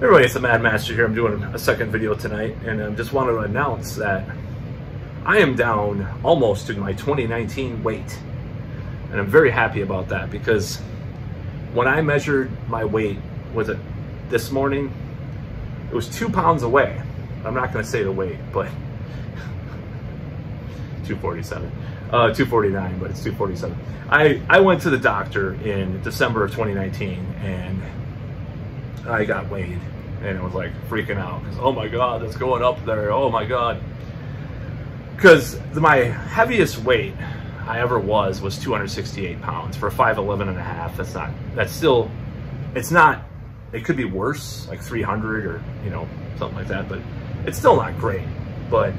Everybody, it's the Mad Master here. I'm doing a second video tonight, and I just wanted to announce that I am down almost to my 2019 weight. And I'm very happy about that, because when I measured my weight, was it this morning? It was 2 pounds away. I'm not going to say the weight, but 247. 249, but it's 247. I went to the doctor in December of 2019, and I got weighed, and I was like freaking out because, oh my God, that's going up there. Oh my God. Because my heaviest weight I ever was 268 pounds for a 5'11 and a half. It could be worse, like 300 or, you know, something like that, but it's still not great. But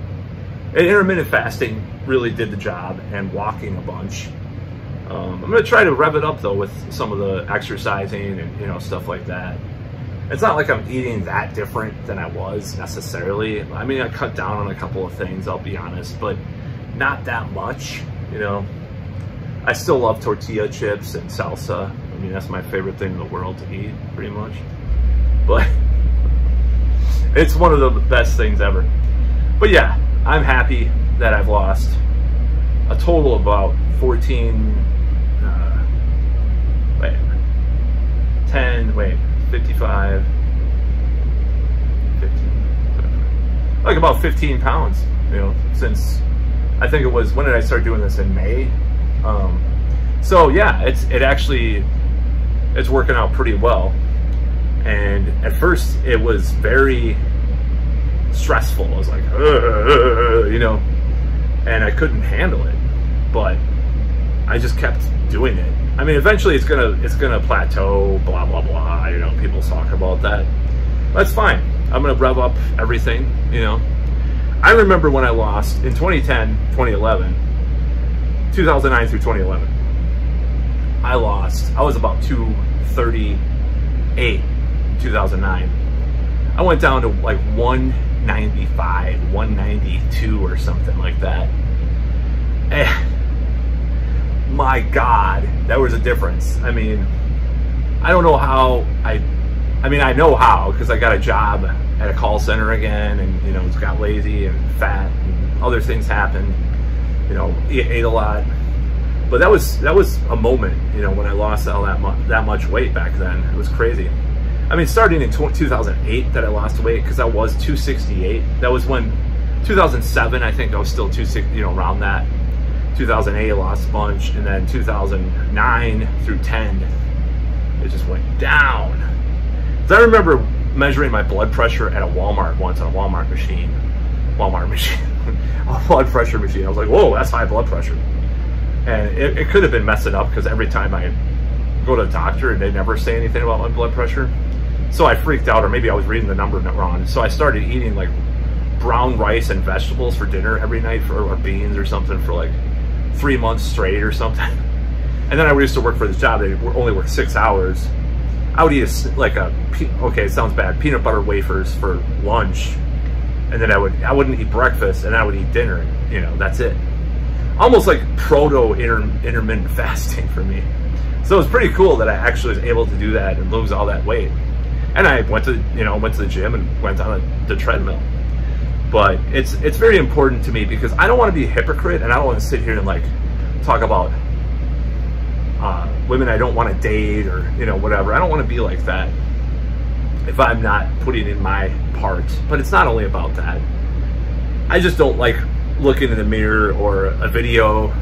intermittent fasting really did the job, and walking a bunch. I'm going to try to rev it up though with some of the exercising and, you know, stuff like that. It's not like I'm eating that different than I was necessarily. I mean, I cut down on a couple of things, I'll be honest, but not that much, you know. I still love tortilla chips and salsa. I mean, that's my favorite thing in the world to eat, pretty much. But it's one of the best things ever. But yeah, I'm happy that I've lost a total of about 55, 15, like about 15 pounds, you know, since I think it was, when did I start doing this? In May. So yeah, it's working out pretty well. And at first it was very stressful. I was like, you know, and I couldn't handle it, but I just kept doing it. I mean, eventually it's gonna plateau, blah, blah, blah. You know, people talk about that. That's fine. I'm gonna rev up everything, you know. I remember when I lost in 2010, 2011, 2009 through 2011, I was about 238 in 2009. I went down to like 195, 192 or something like that. My God, that was a difference. I mean, I don't know how I mean, I know how, because I got a job at a call center again, and, you know, just got lazy and fat and other things happened, you know, ate a lot. But that was a moment, you know, when I lost all that much weight back then. It was crazy. I mean, starting in 2008 that I lost weight, because I was 268. That was when 2007, I think I was still 260, you know, around that. 2008 I lost a bunch, and then 2009 through 10 it just went down. So I remember measuring my blood pressure at a Walmart once, on a Walmart machine, a blood pressure machine. I was like, whoa, that's high blood pressure. And it could have been messing up, because every time I go to the doctor and they never say anything about my blood pressure. So I freaked out, or maybe I was reading the number wrong. So I started eating like brown rice and vegetables for dinner every night, or beans or something, for like 3 months straight or something. And then I used to work for this job. They only work 6 hours. I would eat okay, it sounds bad, peanut butter wafers for lunch, and then I wouldn't eat breakfast, and I would eat dinner. You know, that's it. Almost like intermittent fasting for me. So it was pretty cool that I actually was able to do that and lose all that weight. And I went to the gym and went on the treadmill. But it's very important to me, because I don't want to be a hypocrite, and I don't want to sit here and like talk about women I don't want to date, or, you know, whatever. I don't want to be like that if I'm not putting in my part. But it's not only about that. I just don't like looking in the mirror or a video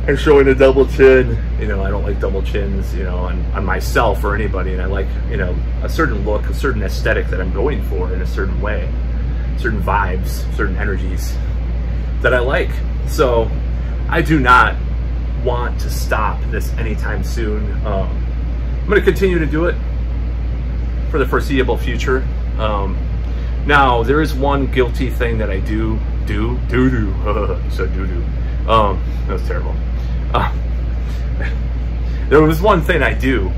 and showing a double chin. You know, I don't like double chins, you know, on myself or anybody. And I like, you know, a certain look, a certain aesthetic that I'm going for in a certain way, certain vibes, certain energies that I like. So I do not want to stop this anytime soon. I'm going to continue to do it for the foreseeable future. Now, there is one guilty thing that I do. So that was terrible. There was one thing I do,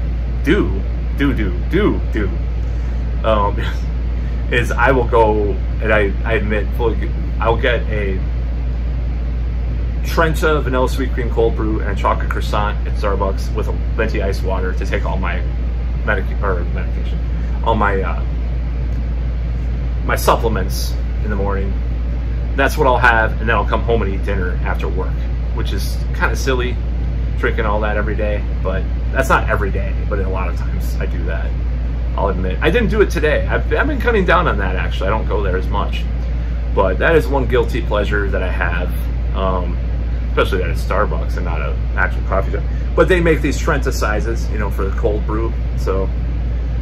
is I will go, and I admit fully, I'll get a Trenta vanilla sweet cream cold brew and a chocolate croissant at Starbucks with a venti ice water to take all my medication, all my my supplements in the morning. That's what I'll have, and then I'll come home and eat dinner after work, which is kind of silly, drinking all that every day, but that's not every day, but a lot of times I do that. I'll admit. I didn't do it today. I've been cutting down on that, actually. I don't go there as much. But that is one guilty pleasure that I have, especially that it's Starbucks and not an actual coffee shop. But they make these Trenta sizes, you know, for the cold brew. So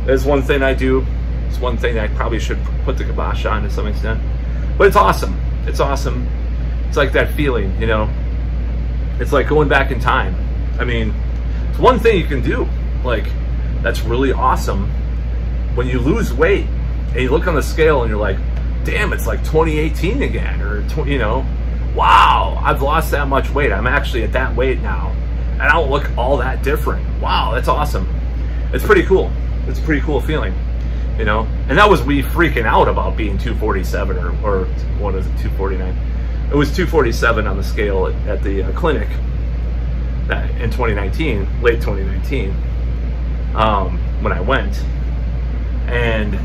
there's one thing I do. It's one thing I probably should put the kibosh on to some extent. But it's awesome. It's awesome. It's like that feeling, you know. It's like going back in time. I mean, it's one thing you can do. Like, that's really awesome. When you lose weight and you look on the scale and you're like, damn, it's like 2018 again, or, you know, wow, I've lost that much weight. I'm actually at that weight now, and I don't look all that different. Wow, that's awesome. It's pretty cool. It's a pretty cool feeling, you know. And that was me freaking out about being 247 or what is it, 249? It was 247 on the scale at the clinic that in 2019, late 2019, when I went. And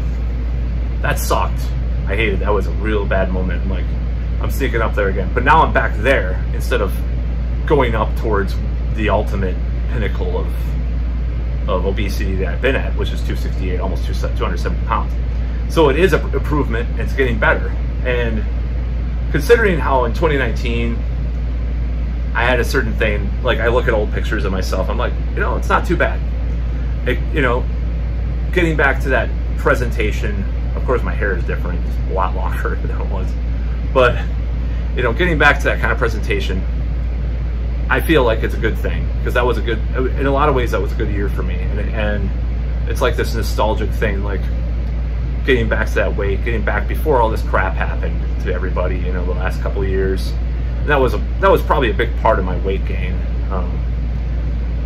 that sucked. I hated that. It was a real bad moment. I'm like, I'm sneaking up there again. But now I'm back there instead of going up towards the ultimate pinnacle of obesity that I've been at, which is 268, almost 270 pounds. So it is an improvement. It's getting better. And considering how in 2019, I had a certain thing, like I look at old pictures of myself, I'm like, you know, it's not too bad. You know, getting back to that presentation, of course my hair is different, it's a lot longer than it was, but you know, getting back to that kind of presentation, I feel like it's a good thing, because that was a good, in a lot of ways that was a good year for me, and it's like this nostalgic thing, like getting back to that weight, getting back before all this crap happened to everybody, you know, the last couple of years. And that was probably a big part of my weight gain.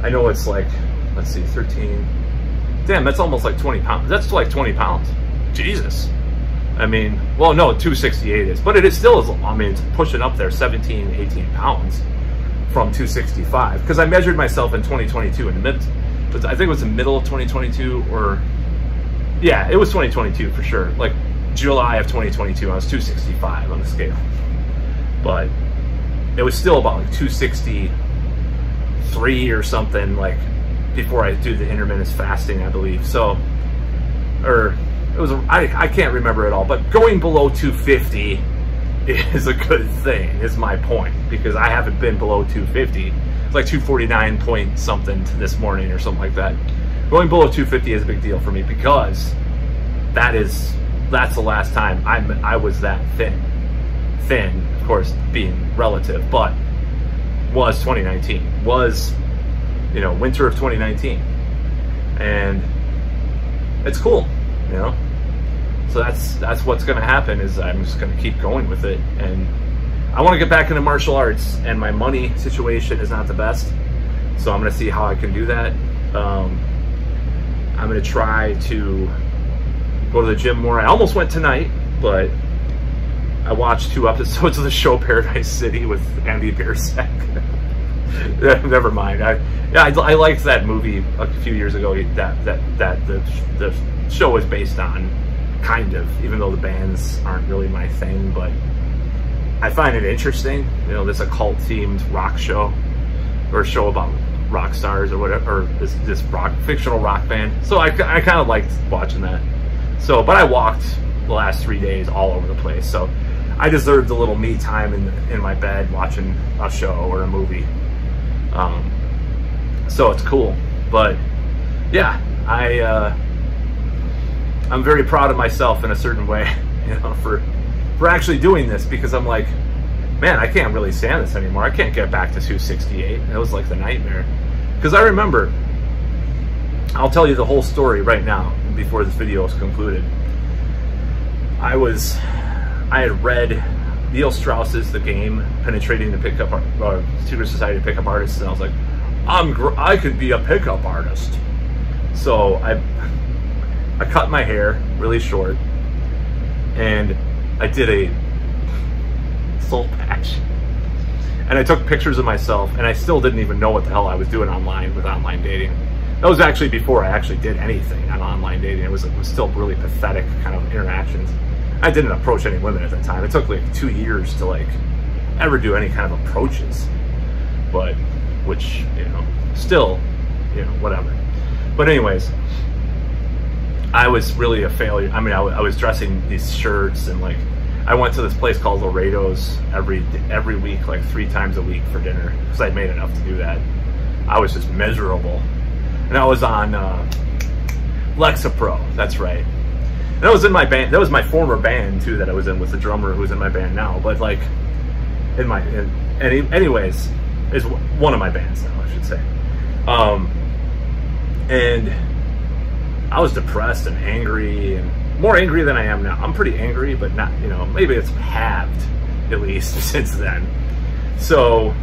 I know it's like, let's see, 13. Damn, that's almost like 20 pounds. That's like 20 pounds. Jesus. I mean, well, no, 268 is, but it is still, I mean, it's pushing up there 17, 18 pounds from 265. Because I measured myself in 2022 in the mid, I think it was the middle of 2022, or, yeah, it was 2022 for sure. Like July of 2022, I was 265 on the scale. But it was still about like 263 or something, like, before I do the intermittent fasting, I believe. So, or it was, I can't remember it all, but going below 250 is a good thing, is my point, because I haven't been below 250. It's like 249 point something to this morning or something like that. Going below 250 is a big deal for me, because that's the last time I was that thin, of course, being relative, but was 2019, was, you know, winter of 2019, and it's cool, you know. So that's what's going to happen, is I'm just going to keep going with it, and I want to get back into martial arts, and my money situation is not the best, so I'm going to see how I can do that. I'm going to try to go to the gym more. I almost went tonight, but I watched 2 episodes of the show Paradise City with Andy Biersack. Never mind. I liked that movie a few years ago that the show is based on, kind of, even though the bands aren't really my thing, but I find it interesting. You know, this occult themed rock show, or a show about rock stars or whatever, or this fictional rock band. So I kind of liked watching that. So, but I walked the last 3 days all over the place, so I deserved a little me time in my bed watching a show or a movie. So it's cool. But yeah, I'm very proud of myself in a certain way, you know, for actually doing this, because I'm like, man, I can't really stand this anymore. I can't get back to 268. It was like the nightmare. Because I remember, I'll tell you the whole story right now before this video is concluded. I had read Neil Strauss's The Game, Penetrating the Pickup, Secret Society of Pickup Artists, and I was like, I could be a pickup artist. So I cut my hair really short, and I did a soul patch, and I took pictures of myself, and I still didn't even know what the hell I was doing online with online dating. That was actually before I actually did anything on online dating. It was still really pathetic kind of interactions. I didn't approach any women at that time. It took like 2 years to like ever do any kind of approaches, but which, you know, still, you know, whatever. But anyways, I was really a failure. I mean, I was dressing these shirts, and like I went to this place called Laredo's every week, like 3 times a week for dinner, because I'd made enough to do that. I was just miserable. And I was on Lexapro, that's right. And I was in my band. That was my former band too that I was in with the drummer who's in my band now. But like, anyways, is one of my bands now, I should say. And I was depressed and angry, and more angry than I am now. I'm pretty angry, but not, you know, maybe it's halved at least since then. So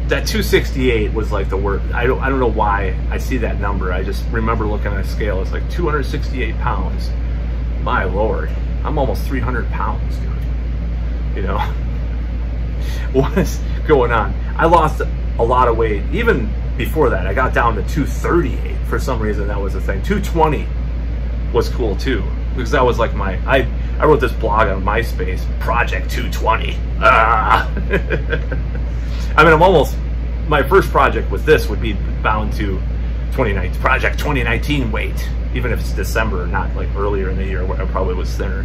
that 268 was like the word. I don't know why I see that number. I just remember looking at a scale. It's like 268 pounds. My Lord, I'm almost 300 pounds, dude. You know, what is going on? I lost a lot of weight. Even before that, I got down to 238 for some reason. That was the thing. 220 was cool too, because that was like my, I wrote this blog on MySpace, Project 220. I mean, I'm almost, my first project with this would be bound to 2019, Project 2019 weight, even if it's December, not like earlier in the year where I probably was thinner,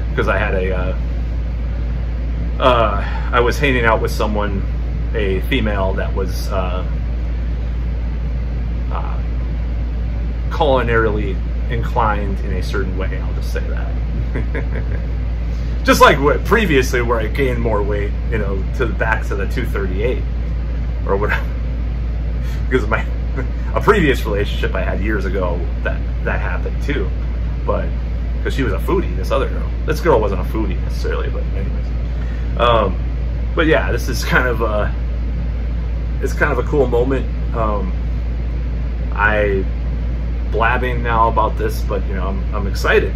because I had I was hanging out with someone, a female that was culinarily inclined in a certain way, I'll just say that. Just like previously where I gained more weight, you know, to the back to the 238 or whatever, because of a previous relationship I had years ago, that happened too. But because she was a foodie, this girl wasn't a foodie necessarily, but anyways. But yeah, this is kind of it's kind of a cool moment. I blabbing now about this, but you know, I'm excited.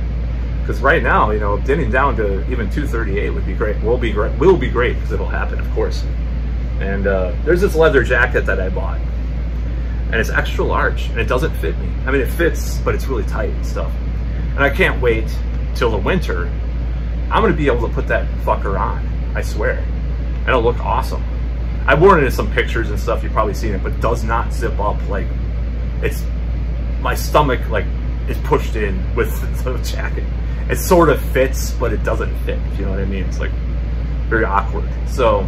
Because right now, you know, getting down to even 238 would be great. Will be great because it'll happen, of course. And there's this leather jacket that I bought, and it's extra large, and it doesn't fit me. I mean, it fits, but it's really tight and stuff. And I can't wait till the winter. I'm gonna be able to put that fucker on, I swear. And it'll look awesome. I've worn it in some pictures and stuff, you've probably seen it, but it does not zip up. Like, it's, my stomach like is pushed in with the jacket. It sort of fits, but it doesn't fit, if you know what I mean. It's like very awkward. So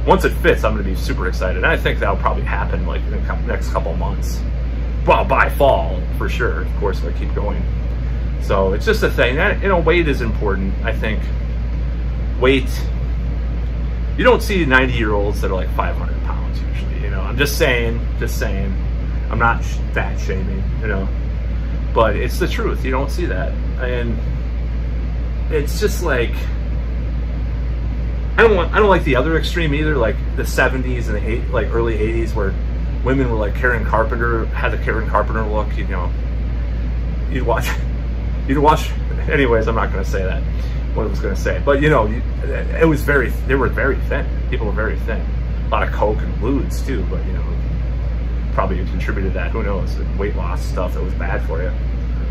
once it fits, I'm gonna be super excited. And I think that'll probably happen like in the next couple months. Well, by fall, for sure, of course, if I keep going. So it's just a thing. You know, weight is important, I think. Weight, you don't see 90-year-olds that are like 500 pounds usually, you know. I'm just saying. I'm not fat shaming, you know. But it's the truth, you don't see that. And it's just like, I don't like the other extreme either, like the 70s and the like early 80s where women were like Karen Carpenter, had the Karen Carpenter look, you know. You'd watch, anyways, I'm not gonna say that, what I was gonna say. But you know, it was they were very thin. People were very thin. A lot of coke and ludes too, but you know, probably contributed to that, who knows, and weight loss stuff that was bad for you.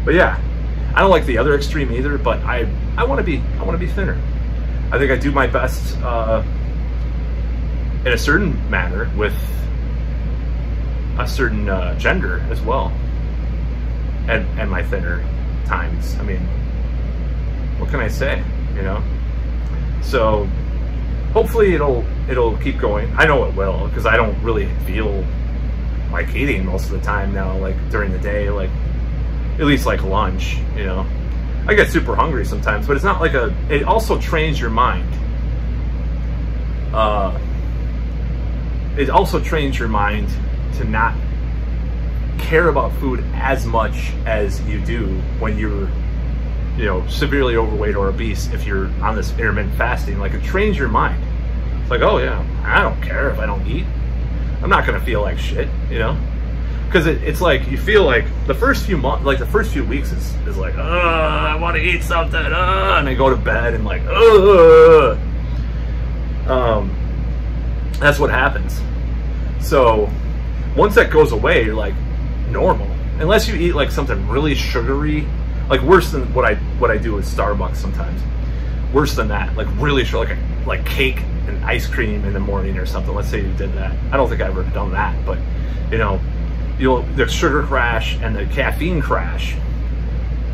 But yeah, I don't like the other extreme either, but I want to be thinner. I think I do my best in a certain manner with a certain gender as well, and my thinner times. I mean, what can I say, you know? So hopefully it'll keep going. I know it will, because I don't really feel like eating most of the time now, like during the day, like at least like lunch, you know. I get super hungry sometimes, but it's not like it also trains your mind. It also trains your mind to not care about food as much as you do when you're, you know, severely overweight or obese. If you're on this intermittent fasting, like, it trains your mind. It's like, oh yeah, I don't care if I don't eat. I'm not gonna feel like shit, you know? Because it's like, you feel like the first few months, like the first few weeks is like, I want to eat something, and I go to bed and like, that's what happens. So once that goes away, you're like normal. Unless you eat like something really sugary, Like worse than what I do with Starbucks sometimes. Worse than that, like really sure, like cake and ice cream in the morning or something. Let's say you did that. I don't think I've ever done that, but you know, the sugar crash and the caffeine crash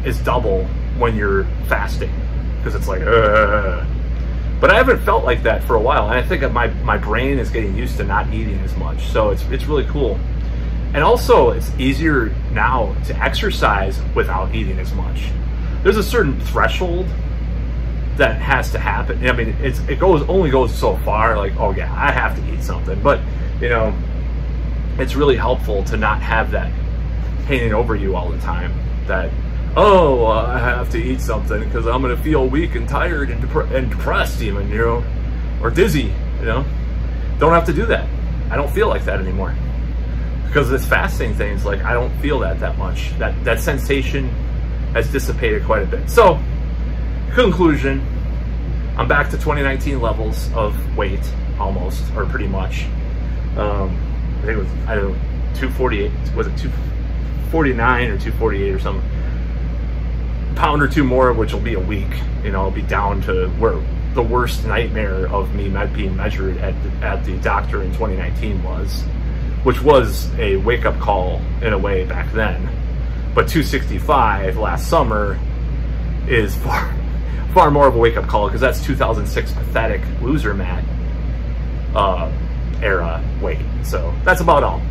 is double when you're fasting, because it's like, but I haven't felt like that for a while, and I think that my brain is getting used to not eating as much, so it's really cool. And also, it's easier now to exercise without eating as much. There's a certain threshold that has to happen. I mean, it only goes so far, like, oh yeah, I have to eat something, but you know, it's really helpful to not have that hanging over you all the time, that, oh, I have to eat something because I'm going to feel weak and tired and depressed even, you know, or dizzy, you know. Don't have to do that. I don't feel like that anymore. Because this fasting thing's like, I don't feel that much. That sensation has dissipated quite a bit. So, conclusion, I'm back to 2019 levels of weight, almost, or pretty much. I think it was, I don't know, 248, was it 249 or 248 or something? Pound or two more, which will be a week. You know, I'll be down to where the worst nightmare of me being measured at the doctor in 2019 was, which was a wake-up call in a way back then. But 265 last summer is far more of a wake-up call, because that's 2006 pathetic loser Matt era weight. So that's about all.